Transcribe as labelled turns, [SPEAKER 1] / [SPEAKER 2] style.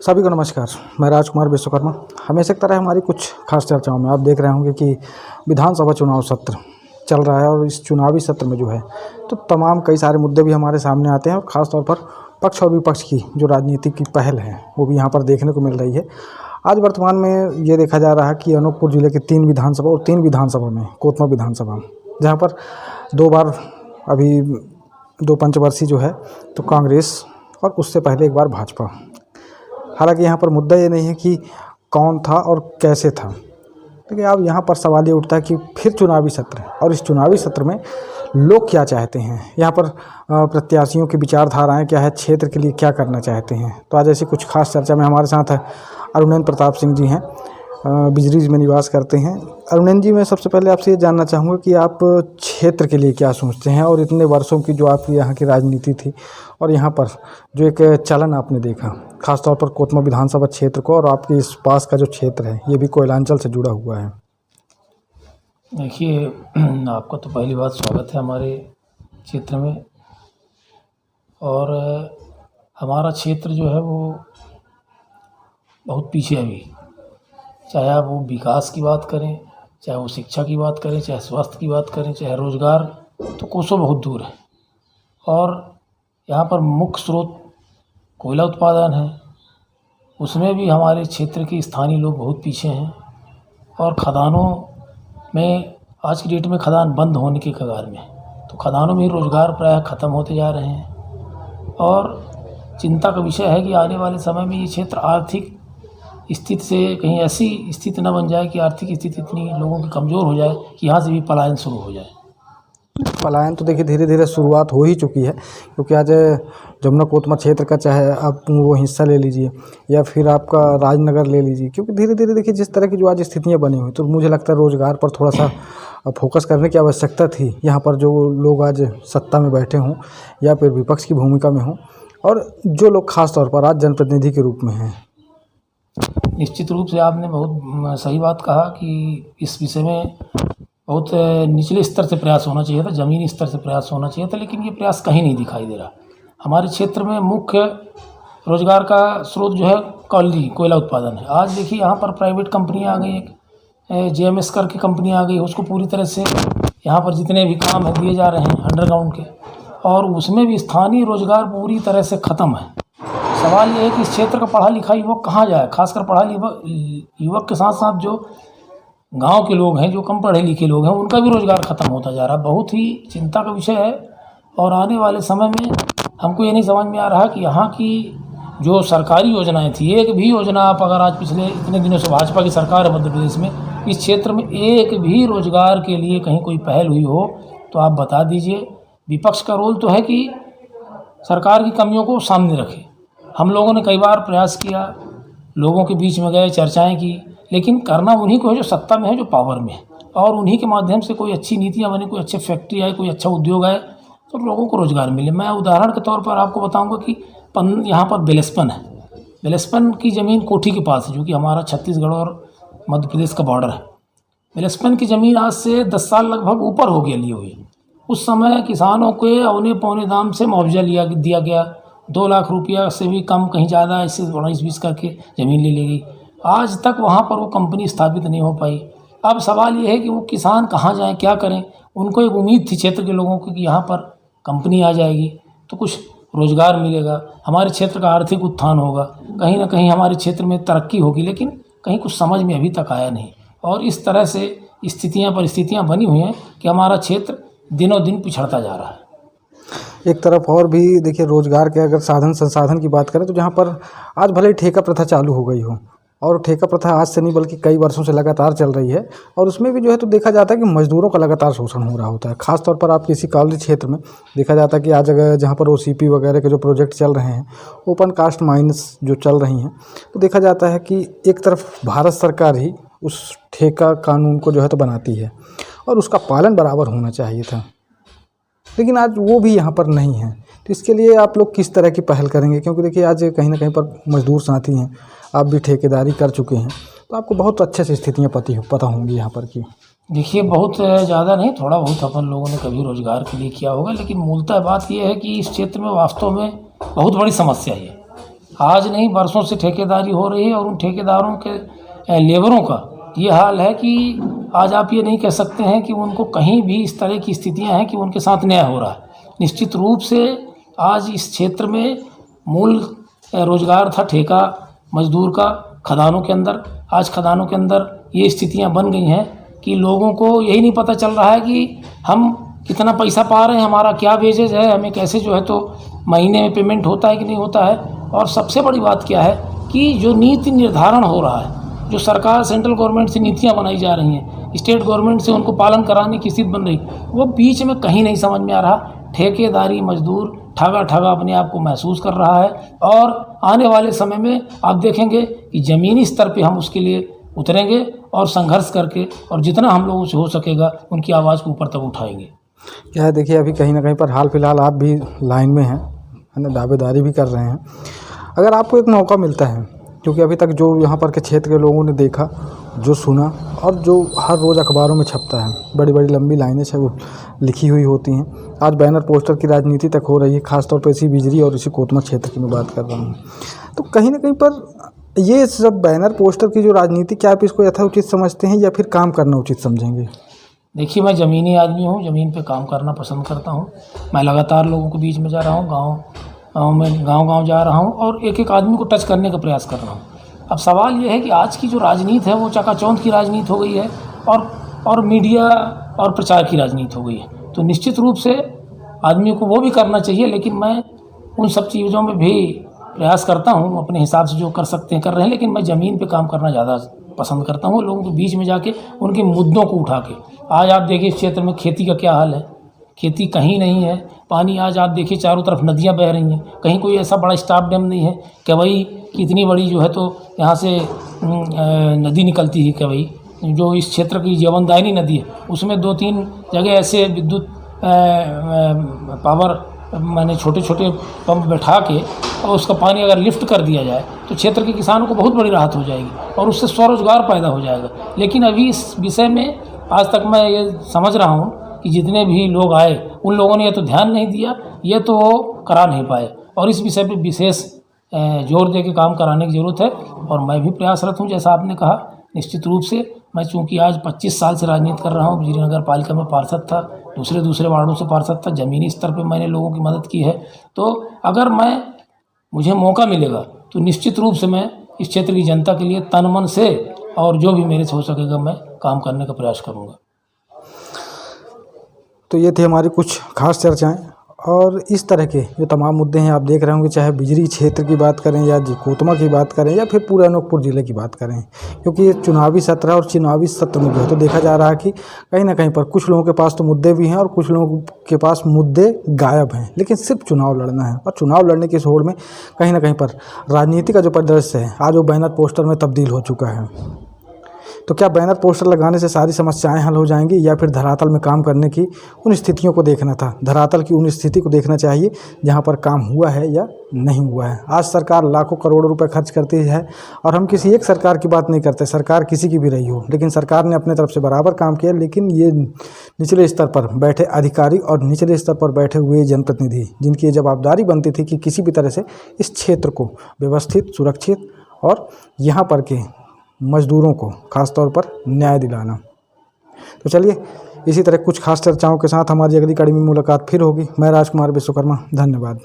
[SPEAKER 1] सभी को नमस्कार। मैं राजकुमार विश्वकर्मा। हमेशा की तरह हमारी कुछ खास चर्चाओं में आप देख रहे होंगे कि विधानसभा चुनाव सत्र चल रहा है और इस चुनावी सत्र में जो है तो तमाम कई सारे मुद्दे भी हमारे सामने आते हैं और ख़ास तौर पर पक्ष और विपक्ष की जो राजनीति की पहल है वो भी यहाँ पर देखने को मिल रही है। आज वर्तमान में ये देखा जा रहा है कि अनूपपुर ज़िले के 3 विधानसभा और 3 विधानसभा में कोतमा विधानसभा जहाँ पर 2 बार अभी 2 पंचवर्षीय जो है तो कांग्रेस और उससे पहले 1 बार भाजपा। हालांकि यहाँ पर मुद्दा ये नहीं है कि कौन था और कैसे था, लेकिन अब यहाँ पर सवाल ये उठता है कि फिर चुनावी सत्र और इस चुनावी सत्र में लोग क्या चाहते हैं, यहाँ पर प्रत्याशियों की विचारधाराएं क्या है, क्षेत्र के लिए क्या करना चाहते हैं। तो आज ऐसी कुछ खास चर्चा में हमारे साथ है अरुणेंद्र प्रताप सिंह जी हैं, बिजरीज में निवास करते हैं। अरुणेंद्र जी, मैं सबसे पहले आपसे ये जानना चाहूँगा कि आप क्षेत्र के लिए क्या सोचते हैं और इतने वर्षों की जो आपकी यहाँ की राजनीति थी और यहाँ पर जो एक चलन आपने देखा खासतौर पर कोतमा विधानसभा क्षेत्र को और आपके इस पास का जो क्षेत्र है ये भी कोयलांचल से जुड़ा हुआ है।
[SPEAKER 2] देखिए, आपका तो पहली बात स्वागत है हमारे क्षेत्र में। और हमारा क्षेत्र जो है वो बहुत पीछे है अभी, चाहे आप वो विकास की बात करें, चाहे वो शिक्षा की बात करें, चाहे स्वास्थ्य की बात करें, चाहे रोज़गार, तो कोसों बहुत दूर है। और यहाँ पर मुख्य स्रोत कोयला उत्पादन है, उसमें भी हमारे क्षेत्र के स्थानीय लोग बहुत पीछे हैं। और खदानों में आज की डेट में खदान बंद होने के कगार में, तो खदानों में रोज़गार प्रायः ख़त्म होते जा रहे हैं। और चिंता का विषय है कि आने वाले समय में ये क्षेत्र आर्थिक स्थिति से कहीं ऐसी स्थिति न बन जाए कि आर्थिक स्थिति इतनी लोगों की कमज़ोर हो जाए कि यहाँ से भी पलायन शुरू हो जाए।
[SPEAKER 1] पलायन तो देखिए धीरे धीरे शुरुआत हो ही चुकी है, क्योंकि आज जमुना कोतमा क्षेत्र का चाहे आप वो हिस्सा ले लीजिए या फिर आपका राजनगर ले लीजिए, क्योंकि धीरे धीरे देखिए जिस तरह की जो आज स्थितियाँ बनी हुई, तो मुझे लगता है रोज़गार पर थोड़ा सा फोकस करने की आवश्यकता थी। यहाँ पर जो लोग आज सत्ता में बैठे हों या फिर विपक्ष की भूमिका में हों और जो लोग खास तौर पर आज जनप्रतिनिधि के रूप में हैं।
[SPEAKER 2] निश्चित रूप से आपने बहुत सही बात कहा कि इस विषय में बहुत निचले स्तर से प्रयास होना चाहिए था, ज़मीनी स्तर से प्रयास होना चाहिए था, लेकिन ये प्रयास कहीं नहीं दिखाई दे रहा। हमारे क्षेत्र में मुख्य रोज़गार का स्रोत जो है कोयला उत्पादन है। आज देखिए यहाँ पर प्राइवेट कंपनियाँ आ गई, एक JMS करके कंपनी आ गई, उसको पूरी तरह से यहाँ पर जितने भी काम है दिए जा रहे हैं अंडरग्राउंड के, और उसमें भी स्थानीय रोज़गार पूरी तरह से ख़त्म है। सवाल ये है कि इस क्षेत्र का पढ़ा लिखा युवक कहाँ जाए, खासकर पढ़ा युवक के साथ साथ जो गांव के लोग हैं, जो कम पढ़े लिखे लोग हैं, उनका भी रोज़गार ख़त्म होता जा रहा है। बहुत ही चिंता का विषय है। और आने वाले समय में हमको ये नहीं समझ में आ रहा कि यहाँ की जो सरकारी योजनाएं थी, एक भी योजना आप अगर आज पिछले इतने दिनों से भाजपा की सरकार है मध्य प्रदेश में, इस क्षेत्र में एक भी रोज़गार के लिए कहीं कोई पहल हुई हो तो आप बता दीजिए। विपक्ष का रोल तो है कि सरकार की कमियों को सामने रखे। हम लोगों ने कई बार प्रयास किया, लोगों के बीच में गए, चर्चाएं की, लेकिन करना उन्हीं को है जो सत्ता में है, जो पावर में है। और उन्हीं के माध्यम से कोई अच्छी नीतियां बने, कोई अच्छे फैक्ट्री आए, कोई अच्छा उद्योग आए तो लोगों को रोज़गार मिले। मैं उदाहरण के तौर पर आपको बताऊंगा कि यहाँ पर बेलस्पन है, बेलस्पन की ज़मीन कोठी के पास है, जो कि हमारा छत्तीसगढ़ और मध्य प्रदेश का बॉर्डर है। बेलस्पन की ज़मीन आज से 10 साल लगभग ऊपर हो गया लिए हुई। उस समय किसानों के औने पौने दाम से मुआवजा दिया गया, 2 लाख रुपया से भी कम, कहीं ज़्यादा, इससे 19-20 करके ज़मीन ले ली गई। आज तक वहाँ पर वो कंपनी स्थापित नहीं हो पाई। अब सवाल ये है कि वो किसान कहाँ जाएं, क्या करें। उनको एक उम्मीद थी क्षेत्र के लोगों को कि यहाँ पर कंपनी आ जाएगी तो कुछ रोज़गार मिलेगा, हमारे क्षेत्र का आर्थिक उत्थान होगा, कहीं ना कहीं हमारे क्षेत्र में तरक्की होगी, लेकिन कहीं कुछ समझ में अभी तक आया नहीं। और इस तरह से परिस्थितियाँ बनी हुई हैं कि हमारा क्षेत्र दिनों दिन पिछड़ता जा रहा है।
[SPEAKER 1] एक तरफ और भी देखिए रोज़गार के अगर साधन संसाधन की बात करें तो जहाँ पर आज भले ही ठेका प्रथा चालू हो गई हो, और ठेका प्रथा आज से नहीं बल्कि कई वर्षों से लगातार चल रही है, और उसमें भी जो है तो देखा जाता है कि मज़दूरों का लगातार शोषण हो रहा होता है। ख़ास तौर पर आप किसी कॉलेज क्षेत्र में देखा जाता है कि आज अगर जहाँ पर OCP वगैरह के जो प्रोजेक्ट चल रहे हैं, ओपन कास्ट माइंस जो चल रही हैं, तो देखा जाता है कि एक तरफ भारत सरकार ही उस ठेका कानून को जो है तो बनाती है और उसका पालन बराबर होना चाहिए था, लेकिन आज वो भी यहाँ पर नहीं है। तो इसके लिए आप लोग किस तरह की पहल करेंगे, क्योंकि देखिए आज कहीं ना कहीं पर मजदूर साथी हैं, आप भी ठेकेदारी कर चुके हैं, तो आपको बहुत अच्छे से स्थितियाँ पता होंगी यहाँ पर की।
[SPEAKER 2] देखिए, बहुत ज़्यादा नहीं, थोड़ा बहुत अपन लोगों ने कभी रोज़गार के लिए किया होगा, लेकिन मूलतः बात यह है कि इस क्षेत्र में वास्तव में बहुत बड़ी समस्या है। आज नहीं बरसों से ठेकेदारी हो रही है और उन ठेकेदारों के लेबरों का ये हाल है कि आज आप ये नहीं कह सकते हैं कि उनको कहीं भी इस तरह की स्थितियां हैं कि उनके साथ न्याय हो रहा है। निश्चित रूप से आज इस क्षेत्र में मूल रोजगार था ठेका मजदूर का खदानों के अंदर। आज खदानों के अंदर ये स्थितियां बन गई हैं कि लोगों को यही नहीं पता चल रहा है कि हम कितना पैसा पा रहे हैं, हमारा क्या वेजेज है, हमें कैसे जो है तो महीने में पेमेंट होता है कि नहीं होता है। और सबसे बड़ी बात क्या है कि जो नीति निर्धारण हो रहा है, जो सरकार सेंट्रल गवर्नमेंट से नीतियां बनाई जा रही हैं, स्टेट गवर्नमेंट से उनको पालन कराने की स्थिति बन रही, वो बीच में कहीं नहीं समझ में आ रहा। ठेकेदारी मजदूर ठगा ठगा अपने आप को महसूस कर रहा है और आने वाले समय में आप देखेंगे कि ज़मीनी स्तर पे हम उसके लिए उतरेंगे और संघर्ष करके और जितना हम लोगों से हो सकेगा उनकी आवाज़ को ऊपर तक उठाएंगे।
[SPEAKER 1] क्या है, देखिए अभी कहीं ना कहीं पर हाल फिलहाल आप भी लाइन में हैं, है ना, दावेदारी भी कर रहे हैं। अगर आपको एक मौका मिलता है, क्योंकि अभी तक जो यहाँ पर के क्षेत्र के लोगों ने देखा, जो सुना और जो हर रोज़ अखबारों में छपता है, बड़ी बड़ी लंबी लाइनें से वो लिखी हुई होती हैं। आज बैनर पोस्टर की राजनीति तक हो रही है, खासतौर पर इसी बिजली और इसी कोतमा क्षेत्र की मैं बात कर रहा हूँ। तो कहीं ना कहीं पर ये सब बैनर पोस्टर की जो राजनीति, क्या आप इसको यथोचित समझते हैं या फिर काम करना उचित समझेंगे?
[SPEAKER 2] देखिए, मैं ज़मीनी आदमी हूँ, ज़मीन पे काम करना पसंद करता हूँ। मैं लगातार लोगों के बीच में जा रहा हूँ, गाँव जा रहा हूँ और एक एक आदमी को टच करने का प्रयास कर रहा हूँ। अब सवाल ये है कि आज की जो राजनीति है वो चकाचौंध की राजनीति हो गई है और मीडिया और प्रचार की राजनीति हो गई है। तो निश्चित रूप से आदमी को वो भी करना चाहिए, लेकिन मैं उन सब चीज़ों में भी प्रयास करता हूँ, अपने हिसाब से जो कर सकते हैं कर रहे हैं। लेकिन मैं ज़मीन पे काम करना ज़्यादा पसंद करता हूँ, लोगों के बीच में जाके उनके मुद्दों को उठा के। आज आप देखिए इस क्षेत्र में खेती का क्या हाल है, खेती कहीं नहीं है। पानी आज आप देखिए चारों तरफ नदियाँ बह रही हैं, कहीं कोई ऐसा बड़ा स्टॉप डैम नहीं है। केवई की इतनी बड़ी जो है तो यहाँ से नदी निकलती है, केवई जो इस क्षेत्र की जीवनदायिनी नदी है, उसमें 2-3 जगह ऐसे विद्युत पावर मैंने छोटे छोटे पंप बैठा के और उसका पानी अगर लिफ्ट कर दिया जाए तो क्षेत्र के किसानों को बहुत बड़ी राहत हो जाएगी और उससे स्वरोजगार पैदा हो जाएगा। लेकिन अभी इस विषय में आज तक मैं ये समझ रहा हूँ कि जितने भी लोग आए उन लोगों ने ये तो ध्यान नहीं दिया, ये तो वो करा नहीं पाए और इस विषय पे विशेष जोर दे के काम कराने की ज़रूरत है। और मैं भी प्रयासरत हूँ, जैसा आपने कहा। निश्चित रूप से मैं चूँकि आज 25 साल से राजनीति कर रहा हूँ, बिजली नगर पालिका में पार्षद था, दूसरे वार्डों से पार्षद था, ज़मीनी स्तर पे मैंने लोगों की मदद की है। तो अगर मुझे मौका मिलेगा तो निश्चित रूप से मैं इस क्षेत्र की जनता के लिए तन मन से और जो भी मेरे से हो सकेगा मैं काम करने का प्रयास करूँगा।
[SPEAKER 1] तो ये थी हमारी कुछ खास चर्चाएं और इस तरह के जो तमाम मुद्दे हैं आप देख रहे होंगे, चाहे बिजली क्षेत्र की बात करें या कोतमा की बात करें या फिर पूरे अनूपपुर ज़िले की बात करें, क्योंकि ये चुनावी सत्र है और चुनावी सत्र में जो है तो देखा जा रहा है कि कहीं ना कहीं पर कुछ लोगों के पास तो मुद्दे भी हैं और कुछ लोगों के पास मुद्दे गायब हैं, लेकिन सिर्फ चुनाव लड़ना है। और चुनाव लड़ने की होड़ में कहीं ना कहीं पर राजनीति का जो परिदृश्य है आज वो बैनर पोस्टर में तब्दील हो चुका है। तो क्या बैनर पोस्टर लगाने से सारी समस्याएं हल हो जाएंगी या फिर धरातल में काम करने की उन स्थितियों को देखना था, धरातल की उन स्थिति को देखना चाहिए जहां पर काम हुआ है या नहीं हुआ है। आज सरकार लाखों करोड़ों रुपए खर्च करती है और हम किसी एक सरकार की बात नहीं करते, सरकार किसी की भी रही हो, लेकिन सरकार ने अपने तरफ से बराबर काम किया। लेकिन ये निचले स्तर पर बैठे अधिकारी और निचले स्तर पर बैठे हुए जनप्रतिनिधि, जिनकी ये जवाबदारी बनती थी कि किसी भी तरह से इस क्षेत्र को व्यवस्थित, सुरक्षित और यहाँ पर के मजदूरों को खास तौर पर न्याय दिलाना। तो चलिए इसी तरह कुछ खास चर्चाओं के साथ हमारी अगली कड़ी में मुलाकात फिर होगी। मैं राजकुमार विश्वकर्मा, धन्यवाद।